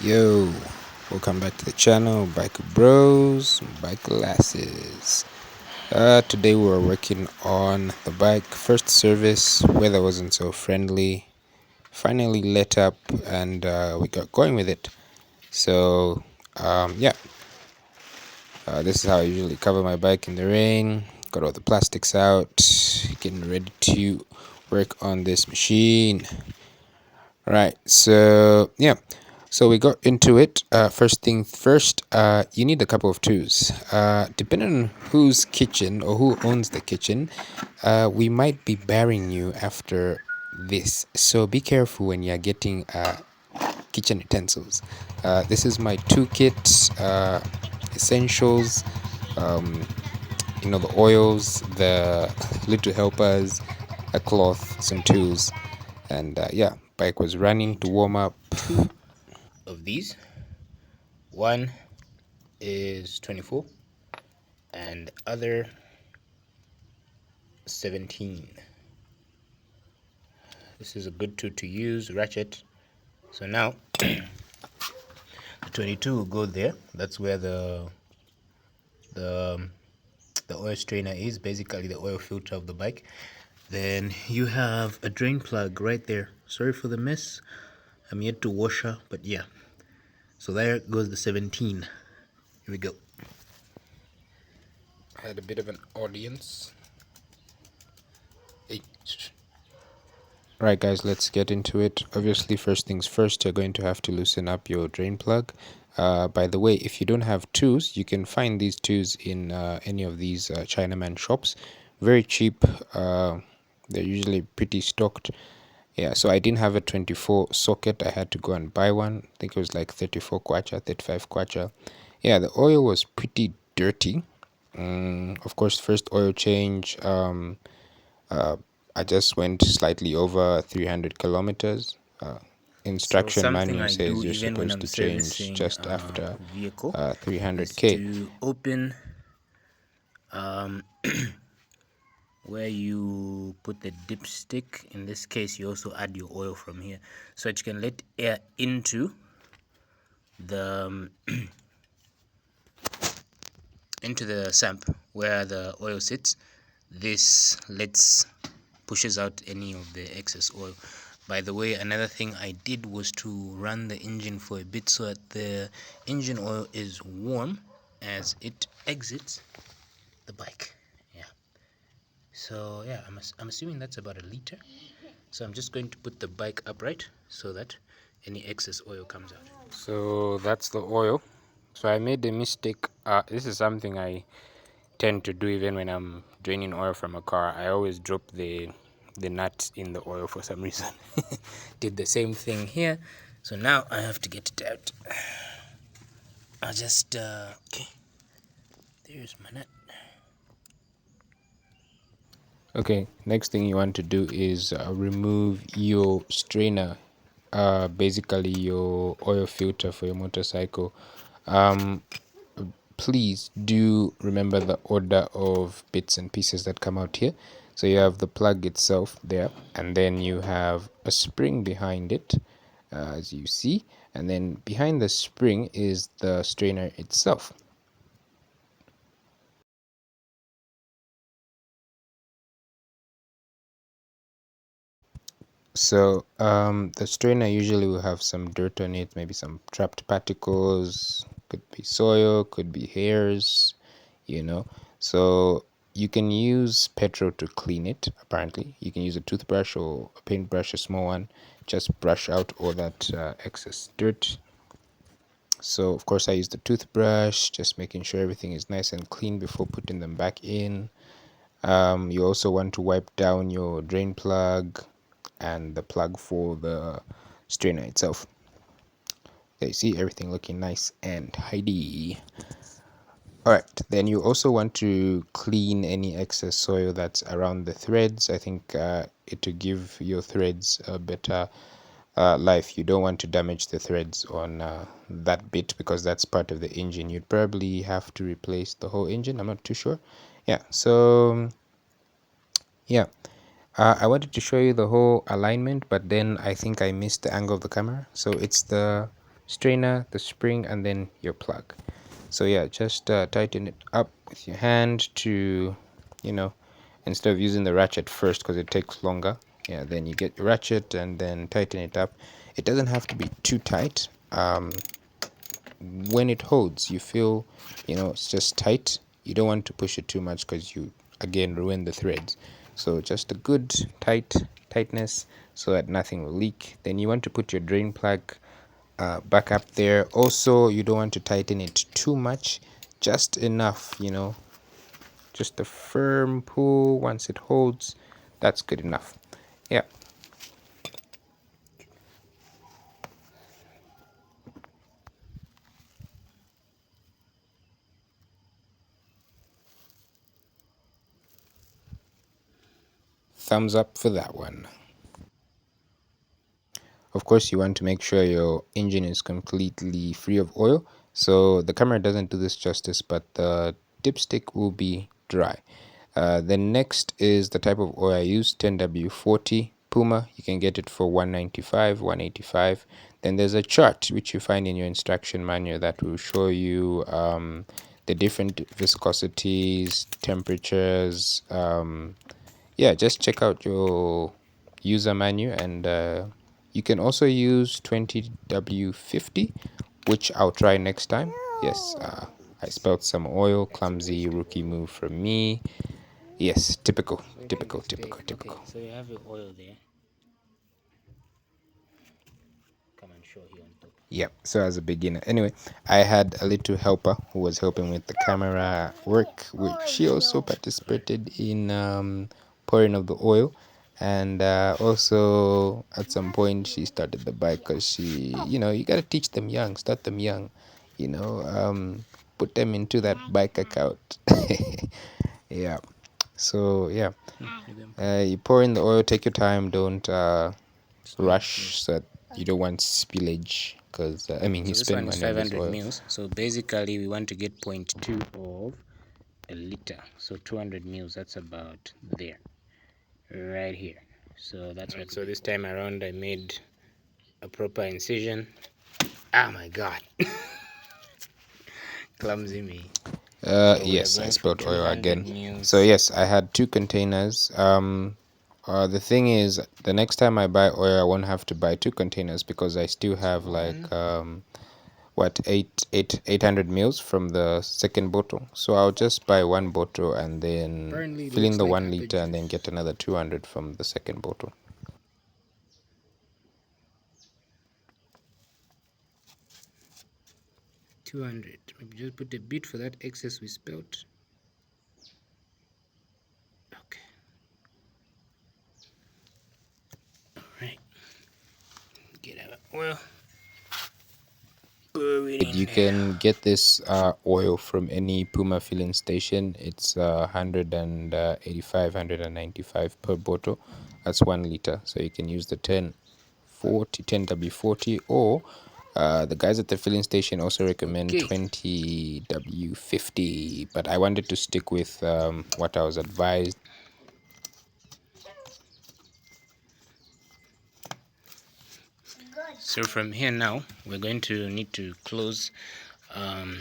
Yo, welcome back to the channel, Biker Bros, Bike Lasses. Today we're working on the bike. First service, weather wasn't so friendly. Finally let up and we got going with it. So, yeah, this is how I usually cover my bike in the rain. Got all the plastics out, getting ready to work on this machine. Right, so yeah, so we got into it. First thing first, you need a couple of tools. Depending on whose kitchen or who owns the kitchen, we might be burying you after this. So be careful when you're getting kitchen utensils. This is my toolkit, essentials, um, the oils, the little helpers, a cloth, some tools, and yeah, bike was running to warm up. Two of these. One is 24 and the other 17. This is a good tool to use, ratchet. So now the 22 will go there. That's where the oil strainer is, basically the oil filter of the bike. Then you have a drain plug right there. Sorry for the mess, I'm yet to wash her, but yeah. So there goes the 17. Here we go. I had a bit of an audience. Hey. Right guys, let's get into it. Obviously, first things first, you're going to have to loosen up your drain plug. By the way, if you don't have tools, you can find these tools in any of these Chinaman shops. Very cheap. They're usually pretty stocked. Yeah, so I didn't have a 24 socket. I had to go and buy one. I think it was like 34 kwacha, 35 kwacha. Yeah, the oil was pretty dirty. Of course, first oil change. I just went slightly over 300 kilometers. Instruction manual says you're supposed to change just after vehicle 300k. to open where you put the dipstick. In this case, you also add your oil from here, so that you can let air into the into the sump where the oil sits. This pushes out any of the excess oil. By the way, another thing I did was to run the engine for a bit so that the engine oil is warm as it exits the bike. Yeah, so yeah, I'm assuming that's about a liter. So I'm just going to put the bike upright so that any excess oil comes out. So that's the oil. So I made a mistake. This is something I tend to do even when I'm draining oil from a car. I always drop the nut in the oil for some reason. Did the same thing here. So now I have to get it out. I'll just okay. There's my nut. Okay, next thing you want to do is remove your strainer, basically your oil filter for your motorcycle. Um, Please do remember the order of bits and pieces that come out here. So you have the plug itself there, and then you have a spring behind it, as you see, and then behind the spring is the strainer itself. So the strainer usually will have some dirt on it, maybe some trapped particles, could be soil, could be hairs, you know. So you can use petrol to clean it. Apparently, you can use a toothbrush or a paintbrush, a small one, just brush out all that excess dirt. So of course I use the toothbrush, just making sure everything is nice and clean before putting them back in. You also want to wipe down your drain plug and the plug for the strainer itself. There you see everything looking nice and tidy. Alright, then you also want to clean any excess soil that's around the threads. I think it will give your threads a better life. You don't want to damage the threads on that bit because that's part of the engine. You'd probably have to replace the whole engine. I'm not too sure. Yeah, so yeah. I wanted to show you the whole alignment, but then I think I missed the angle of the camera. So it's the strainer, the spring, and then your plug. So yeah, just tighten it up with your hand to, you know, instead of using the ratchet first because it takes longer. Yeah, then you get your ratchet and then tighten it up. It doesn't have to be too tight. When it holds, you feel, it's just tight. You don't want to push it too much because you again ruin the threads. So just a good tightness so that nothing will leak. Then you want to put your drain plug back up there. Also, you don't want to tighten it too much, just enough, just a firm pull. Once it holds, that's good enough. Yeah. Thumbs up for that one. Of course, you want to make sure your engine is completely free of oil. So the camera doesn't do this justice, but the dipstick will be dry. The next is the type of oil I use, 10W40 Puma. You can get it for 195, 185. Then there's a chart which you find in your instruction manual that will show you the different viscosities, temperatures. Yeah, just check out your user manual, and you can also use 20W50, which I'll try next time. Yes, I spilled some oil. Clumsy rookie move from me. Yes, typical, typical, typical, typical. Okay, so you have your oil there. Come and show here on top. Yep, so as a beginner. Anyway, I had a little helper who was helping with the camera work, which she also participated in pouring of the oil. And also, at some point, she started the bike because you got to teach them young, start them young, you know, put them into that bike account. Yeah. So, yeah, you pour in the oil, take your time, don't rush so that you don't want spillage because I mean So you this spend one is money on this 500 oil. mils. So basically we want to get 0.2 of a liter. So 200 mils, that's about there, right here. So that's what. So this time around I made a proper incision. Oh my god. Clumsy me. So we are Yes, I going for spilled oil 200 again. So mils. yes, I had two containers. The thing is, the next time I buy oil, I won't have to buy two containers because I still have like what 800 mils from the second bottle. So I'll just buy one bottle and then Apparently it fill in looks the like 1 liter apple and then juice. get another 200 from the second bottle. 200. Maybe just put a bit for that excess we spilled. Okay. Alright. Get our oil. Pour it in You there. can get this oil from any Puma filling station. It's 185, 195 per bottle. That's 1 liter. So you can use the 10W40, or the guys at the filling station also recommend Okay. 20W50. But I wanted to stick with what I was advised. So from here now, we're going to need to close. I'm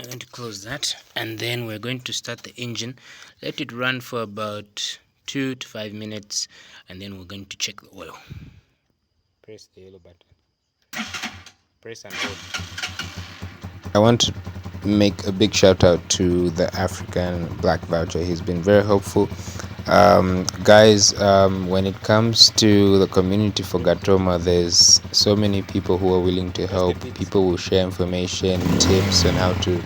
going to close that, and then we're going to start the engine. Let it run for about 2 to 5 minutes, and then we're going to check the oil. Press the yellow button. Press and hold. I want to make a big shout out to the African Black Voucher. He's been very helpful. Guys, when it comes to the community for Gatoma, there's so many people who are willing to help. People will share information, tips on how to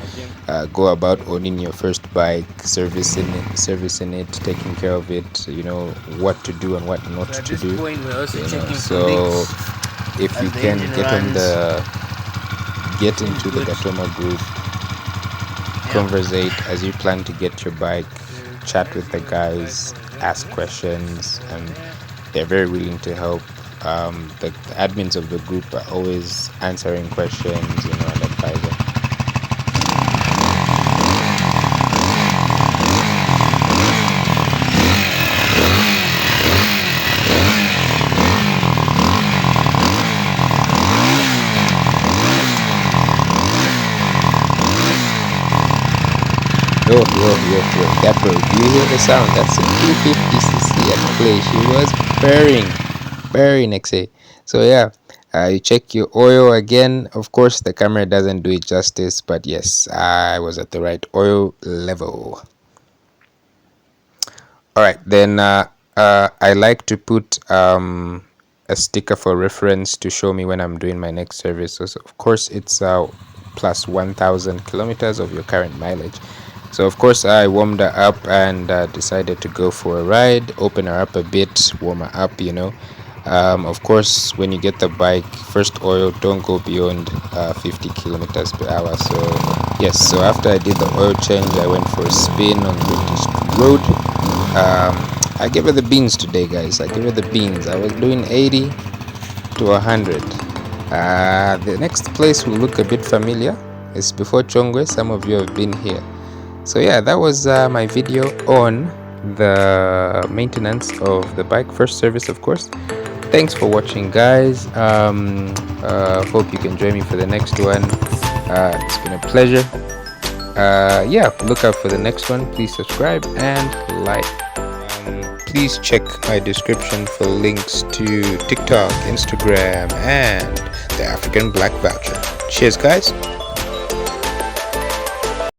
go about owning your first bike, servicing it, taking care of it, what to do and what not So at to this do. point, we're also checking for So leaks. if you the can engine get into the good. Gatoma group, conversate as you plan to get your bike, chat with the guys, ask questions, and they're very willing to help. The admins of the group are always answering questions, and advising. Yo, Dapper, do you hear the sound? That's a 250cc at play. She was purring, XA. So yeah, you check your oil again. Of course, the camera doesn't do it justice, but yes, I was at the right oil level. All right, then I like to put a sticker for reference to show me when I'm doing my next service. So of course, it's plus 1,000 kilometers of your current mileage. So of course, I warmed her up and decided to go for a ride, open her up a bit, warm her up, you know. Of course, when you get the bike, first oil, don't go beyond 50 kilometers per hour. So yes, so after I did the oil change, I went for a spin on British Road. I gave her the beans today, guys. I gave her the beans. I was doing 80 to 100. The next place will look a bit familiar. It's before Chongwe. Some of you have been here. So yeah, that was my video on the maintenance of the bike. First service, of course. Thanks for watching, guys. Hope you can join me for the next one. It's been a pleasure. Yeah, look out for the next one. Please subscribe and like. Please check my description for links to TikTok, Instagram, and the African Black Voucher. Cheers, guys.